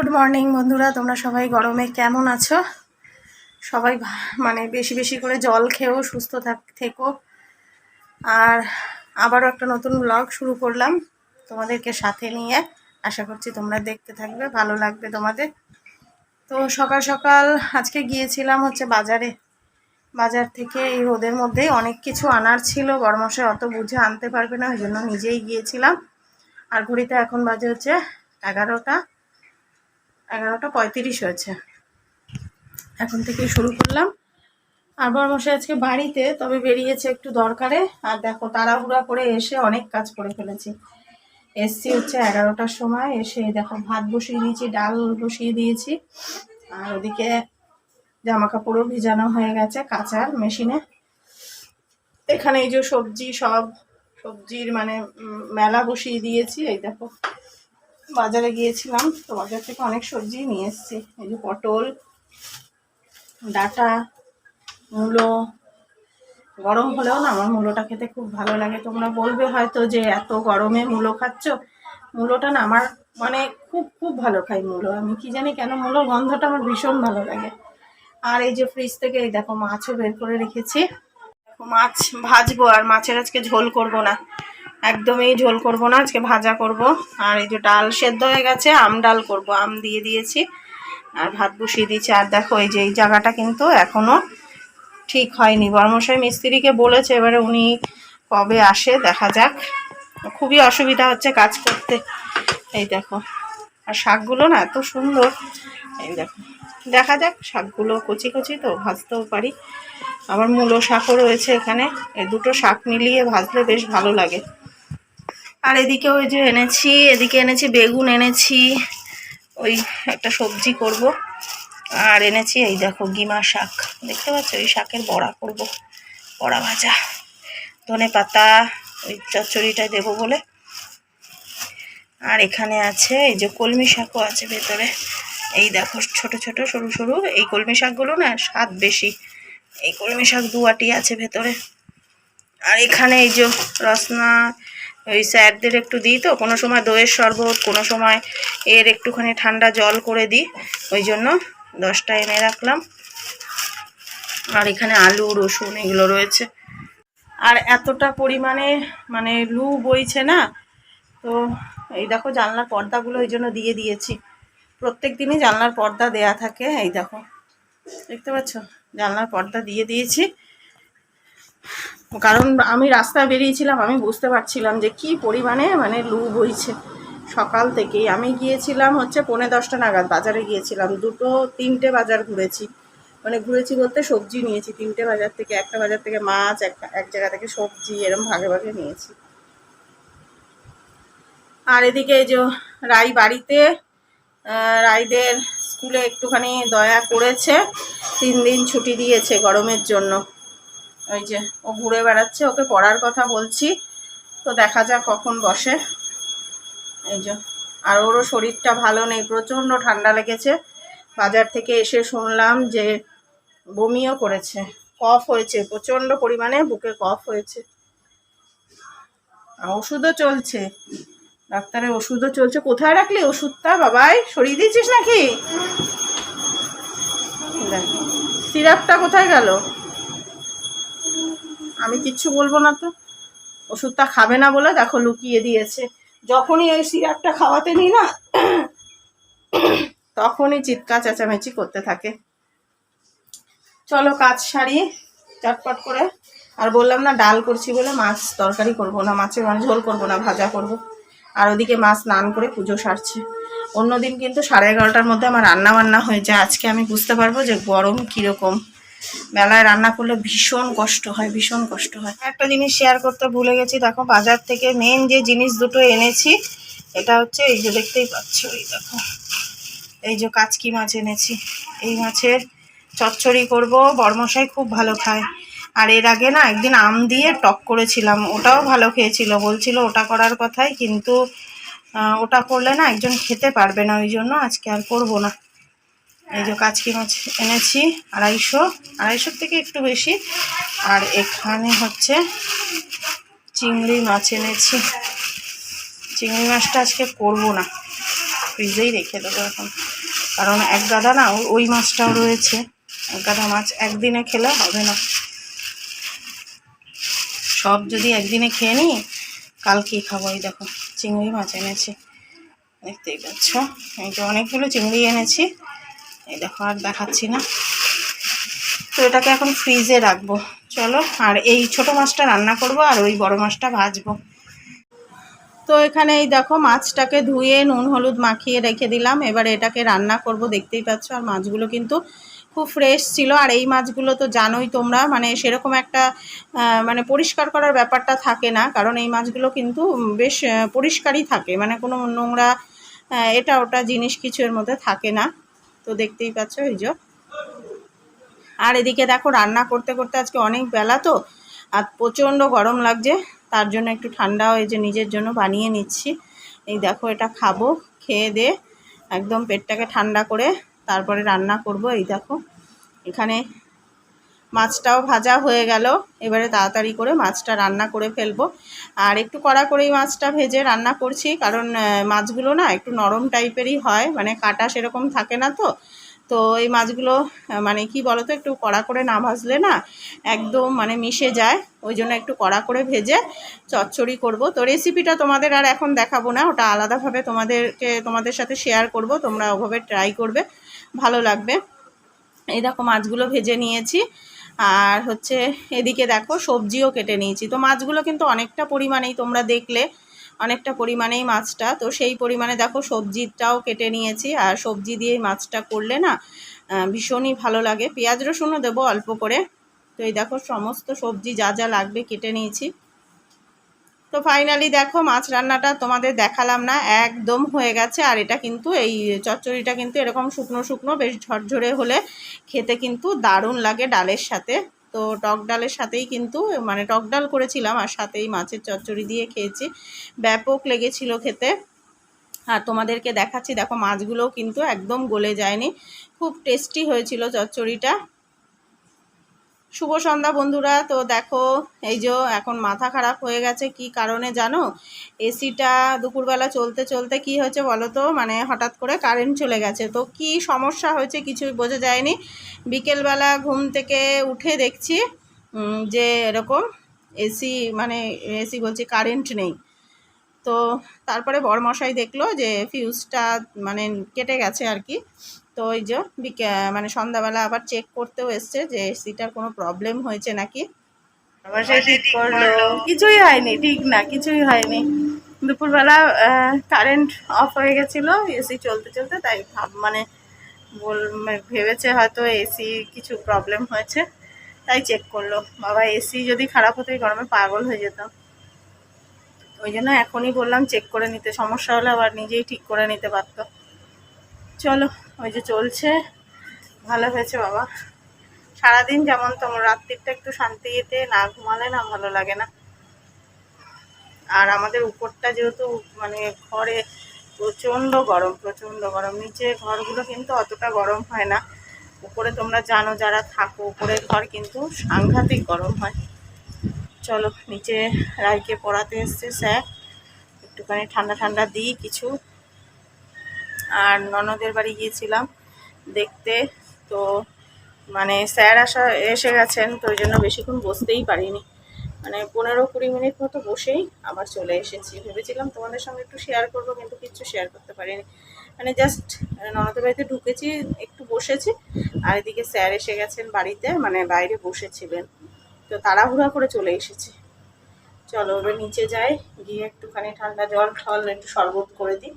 Good morning বন্ধুরা, তোমরা সবাই গরমে কেমন আছো? সবাই মানে বেশি বেশি করে জল খেয়েও সুস্থ থেকো। আর আবারও একটা নতুন ব্লগ শুরু করলাম তোমাদেরকে সাথে নিয়ে। আশা করছি তোমরা দেখতে থাকবে, ভালো লাগবে তোমাদের। তো সকাল সকাল আজকে গিয়েছিলাম হচ্ছে বাজারে। বাজার থেকে এই রোদের মধ্যেই অনেক কিছু আনার ছিল, বড়মশাই অত বুঝে আনতে পারবে না, ওই জন্য নিজেই গিয়েছিলাম। আর ঘড়িতে এখন বাজে হচ্ছে 11:35 হয়েছে। এখন থেকেই শুরু করলাম। আর বড়মশাই আজকে বাড়িতে, তবে বেরিয়েছে একটু দরকারে। আর দেখো তাড়াহুড়া করে এসে অনেক কাজ করে ফেলেছি। এসছি হচ্ছে 11টার সময়, এসে দেখো ভাত বসিয়ে দিয়েছি, ডাল বসিয়ে দিয়েছি। আর ওদিকে জামা কাপড়ও ভিজানো হয়ে গেছে কাচার মেশিনে। এখানে এই যে সবজির মানে মেলা বসিয়ে দিয়েছি। এই দেখো বাজারে গিয়েছিলাম, তো বাজার থেকে অনেক সবজি নিয়ে এসেছি। এই যে পটল, ডাঁটা, মূলো। গরম হলেও না আমার মূলোটা খেতে খুব ভালো লাগে। তোমরা বলবে হয়তো যে এত গরমে মূলো খাচ্ছ। মূলোটা না আমার মানে খুব খুব ভালো খাই মূলো। আমি কি জানি কেন, মূলোর গন্ধটা আমার ভীষণ ভালো লাগে। আর এই যে ফ্রিজ থেকে এই দেখো মাছও বের করে রেখেছি। দেখো মাছ ভাজবো, আর মাছের আজকে ঝোল করব না, একদমই ঝোল করব না, আজকে ভাজা করব। আর এই যে ডাল সেদ্ধ হয়ে গেছে, আম ডাল করব, আম দিয়ে দিয়েছি। আর ভাত বসিয়ে দিয়েছি। আর দেখো এই যে এই জায়গাটা কিন্তু এখনো ঠিক হয়নি। বড়মশাই মিস্ত্রিকে বলেছে, এবারে উনি কবে আসে দেখা যাক। খুবই অসুবিধা হচ্ছে কাজ করতে। এই দেখো, আর শাকগুলো না এত সুন্দর। এই দেখো, দেখা যাক, শাকগুলো কচি কচি তো ভাজতেও পারি। আবার মূলো শাকও রয়েছে এখানে, এই দুটো শাক মিলিয়ে ভাজলে বেশ ভালো লাগে। আর এদিকে ওই যে এদিকে এনেছি বেগুন এনেছি, ওই একটা সবজি করব। আর এনেছি এই দেখো গিমা শাক, দেখতে পাচ্ছ, ওই শাকের বড়া করব, বড়া ভাজা। ধনে পাতা ওই চচ্চড়িটায় দেবো বলে। আর এখানে আছে এই যে কলমি শাকও আছে ভেতরে। এই দেখো ছোট ছোট সরু সরু এই কলমি শাকগুলো না স্বাদ বেশি। এই কলমি শাক 2 আটি আছে ভেতরে। আর এখানে এই যে রসনা, ওই স্যারদের একটু দিই, তো কোনো সময় দইয়ের শরবত, কোনো সময় এর একটুখানি ঠান্ডা জল করে দিই, ওই জন্য 10টা এনে রাখলাম। আর এখানে আলু রসুন এগুলো রয়েছে। আর এতটা পরিমাণে মানে লু বইছে না, তো এই দেখো জানলার পর্দাগুলো ওই জন্য দিয়ে দিয়েছি। প্রত্যেক দিনই জানলার পর্দা দেয়া থাকে। এই দেখো দেখতে পাচ্ছ, জানলার পর্দা দিয়ে দিয়েছি। কারণ আমি রাস্তায় বেরিয়েছিলাম, আমি বুঝতে পারছিলাম যে কি পরিমাণে মানে লু বইছে। সকাল থেকেই আমি গিয়েছিলাম হচ্ছে 10:45 নাগাদ বাজারে গিয়েছিলাম। 2-3টে বাজার ঘুরেছি, মানে ঘুরেছি বলতে সবজি নিয়েছি 3টে বাজার থেকে। একটা বাজার থেকে মাছ, এক জায়গা থেকে সবজি, এরম ভাগে ভাগে নিয়েছি। আর এদিকে এই যে রাই বাড়িতে, রাইদের স্কুলে একটুখানি দয়া করেছে, 3 দিন ছুটি দিয়েছে গরমের জন্য। ওই যে ও ঘুরে বেড়াচ্ছে, ওকে পড়ার কথা বলছি, তো দেখা যাক কখন বসে। এই যে, আর ওরও শরীরটা ভালো নেই, প্রচণ্ড ঠান্ডা লেগেছে। বাজার থেকে এসে শুনলাম যে বমিও করেছে, কফ হয়েছে, প্রচণ্ড পরিমাণে বুকে কফ হয়েছে। ওষুধও চলছে, ডাক্তারের ওষুধও চলছে। কোথায় রাখলি ওষুধটা বাবাই? সরিয়ে দিয়েছিস নাকি? দেখো সিরাপটা কোথায় গেল? আমি কিচ্ছু বলবো না তো, ওষুধটা খাবে না বলে দেখো লুকিয়ে দিয়েছে। যখনই এই সিরাপটা খাওয়াতে নিই না, তখনই চিৎকার চেঁচামেচি করতে থাকে। চলো কাজ সারি চটপট করে। আর বললাম না ডাল করছি বলে মাছ তরকারি করব না, মাছের ঝোল করব না, ভাজা করব। আর ওদিকে মাছ স্নান করে পুজো সারছে। অন্যদিন কিন্তু 11:30টার মধ্যে আমার রান্না বান্না হয়ে যায়। আজকে আমি বুঝতে পারবো যে গরম কীরকম। বেলায় রান্না করলে ভীষণ কষ্ট হয়, ভীষণ কষ্ট হয়। একটা জিনিস শেয়ার করতে ভুলে গেছি, দেখো বাজার থেকে মেন যে জিনিস দুটো এনেছি, এটা হচ্ছে এই যে দেখতেই পাচ্ছ, এই দেখো এই যে কাচকি মাছ এনেছি। এই মাছের চচ্চড়ি করব, বড়মশাই খুব ভালো খায়। আর এর আগে না একদিন আম দিয়ে টক করেছিলাম, ওটাও ভালো খেয়েছিল, বলছিল ওটা করার কথাই, কিন্তু ওটা করলে না একজন খেতে পারবে না, ওই জন্য আজকে আর করবো না। এই যে কাচকি মাছ এনেছি 250 থেকে একটু বেশি। আর এখানে হচ্ছে চিংড়ি মাছ এনেছি। চিংড়ি মাছটা আজকে করবো না, ফ্রিজেই রেখে দেবো এখন, কারণ এক গাদা না ওই মাছটাও রয়েছে, এক গাদা মাছ একদিনে খেলে হবে না, সব যদি একদিনে খেয়ে নিই কালকেই খাবো। এই দেখো চিংড়ি মাছ এনেছি, দেখতেই পাচ্ছ, এই যে অনেকগুলো চিংড়ি এনেছি, এই দেখো আর দেখাচ্ছি না। তো এটাকে এখন ফ্রিজে রাখবো। চলো, আর এই ছোট মাছটা রান্না করব আর ওই বড় মাছটা ভাজবো। তো এখানে এই দেখো মাছটাকে ধুয়ে নুন হলুদ মাখিয়ে রেখে দিলাম, এবার এটাকে রান্না করব, দেখতেই পাচ্ছ। আর মাছগুলো কিন্তু খুব ফ্রেশ ছিল, আর এই মাছগুলো তো জানোই তোমরা, মানে সেরকম একটা মানে পরিষ্কার করার ব্যাপারটা থাকে না, কারণ এই মাছগুলো কিন্তু বেশ পরিষ্কারই থাকে, মানে কোনো নোংরা এটা ওটা জিনিস কিছু এর মধ্যে থাকে না। তো দেখতেই পাচ্ছ এই যে। আর এদিকে দেখো রান্না করতে করতে আজকে অনেক বেলা তো, আর প্রচণ্ড গরম লাগছে, তার জন্য একটু ঠান্ডা এই যে নিজের জন্য বানিয়ে নিচ্ছি। এই দেখো এটা খাবো, খেয়ে দে একদম পেটটাকে ঠান্ডা করে তারপরে রান্না করব। এই দেখো এখানে মাছটাও ভাজা হয়ে গেল, এবারে তাড়াতাড়ি করে মাছটা রান্না করে ফেলবো। আর একটু কড়া করেই মাছটা ভেজে রান্না করছি, কারণ মাছগুলো না একটু নরম টাইপেরই হয়, মানে কাটা সেরকম থাকে না তো। তো এই মাছগুলো মানে কি বলো তো, একটু কড়া করে না ভাজলে না একদম মানে মিশে যায়, ওই জন্য একটু কড়া করে ভেজে চচ্চড়ি করব। তো রেসিপিটা তোমাদের আর এখন দেখাবো না, ওটা আলাদাভাবে তোমাদের সাথে শেয়ার করব, তোমরা ওভাবে ট্রাই করবে, ভালো লাগবে। এই দেখো মাছগুলো ভেজে নিয়েছি, আর হচ্ছে এদিকে দেখো সবজিও কেটে নিয়েছি। তো মাছগুলো কিন্তু অনেকটা পরিমাণেই তোমরা দেখলে, অনেকটা পরিমাণেই মাছটা, তো সেই পরিমাণে দেখো সবজিটাও কেটে নিয়েছি। আর সবজি দিয়ে মাছটা করলে না ভীষণই ভালো লাগে, পেঁয়াজ রসুনও দেবো অল্প করে। তো এই দেখো সমস্ত সবজি যা যা লাগবে কেটে নিয়েছি। তো ফাইনালি দেখো মাছ রান্নাটা তোমাদের দেখালাম না, একদম হয়ে গেছে। আর এটা কিন্তু এই চচ্চড়িটা কিন্তু এরকম শুকনো শুকনো বেশ ঝরঝরে হলে খেতে কিন্তু দারুণ লাগে ডালের সাথে। তো টক ডালের সাথেই কিন্তু, মানে টক ডাল করেছিলাম আর সাথেই মাছের চচ্চড়ি দিয়ে খেয়েছি, ব্যাপক লেগেছিল খেতে। আর তোমাদেরকে দেখাচ্ছি, দেখো মাছগুলোও কিন্তু একদম গলে যায়নি, খুব টেস্টি হয়েছিল চচ্চড়িটা। শুভ সন্ধ্যা বন্ধুরা। তো দেখো এই যে এখন মাথা খারাপ হয়ে গেছে, কি কারণে জানো? এসিটা দুপুরবেলা চলতে চলতে কি হয়েছে বলো তো, মানে হঠাৎ করে কারেন্ট চলে গেছে। তো কি সমস্যা হয়েছে কিছুই বোঝা যায়নি। বিকেলবেলা ঘুম থেকে উঠে দেখছি যে এরকম এসি, মানে এসি বলছি কারেন্ট নেই। তো তারপরে বড়মশাই দেখলো যে ফিউজটা মানে কেটে গেছে আর কি। তো ওই যে মানে সন্ধ্যাবেলা আবার চেক করতেও এসছে যে এসিটার কোনো প্রবলেম হয়েছে নাকি, আবার সে ঠিক করলো, কিছুই হয়নি, ঠিক না, কিছুই হয়নি। দুপুরবেলা কারেন্ট অফ হয়ে গেছিলো এসি চলতে চলতে, তাই মানে ভেবেছে হয়তো এসি কিছু প্রবলেম হয়েছে, তাই চেক করলো। বাবা এসি যদি খারাপ হতো গরমে পাগল হয়ে যেতাম, ওই জন্য এখনই বললাম চেক করে নিতে, সমস্যা হলে আবার নিজেই ঠিক করে নিতে পারতো। চলো ওই যে চলছে, ভালো হয়েছে বাবা। সারাদিন যেমন তোমার রাত্রিটা একটু শান্তিতে না ঘুমালে না ভালো লাগে না। আর আমাদের উপরটা যেহেতু মানে ঘরে প্রচণ্ড গরম, প্রচণ্ড গরম, নিচে ঘরগুলো কিন্তু অতটা গরম হয় না, উপরে তোমরা জানো যারা থাকো উপরের ঘর কিন্তু সাংঘাতিক গরম হয়। চলো নিচে রাইকে পড়াতে এসছে স্যার, একটুখানি ঠান্ডা ঠান্ডা দিই কিছু। আর ননদের বাড়ি গিয়েছিলাম দেখতে, তো মানে স্যার এসে গেছেন, তো ওই জন্য বেশিক্ষণ বসতেই পারিনি, মানে 15-20 মিনিট মতো বসেই আবার চলে এসেছি। ভেবেছিলাম তোমাদের সঙ্গে একটু শেয়ার করবো, কিন্তু কিচ্ছু শেয়ার করতে পারিনি, মানে জাস্ট ননদের বাড়িতে ঢুকেছি, একটু বসেছি, আর এদিকে স্যার এসে গেছেন বাড়িতে, মানে বাইরে বসেছিলেন, তো তাড়াহুড়া করে চলে এসেছি। চলো এবার নিচে যাই, গিয়ে একটুখানি ঠান্ডা জল একটু শরবত করে দিই,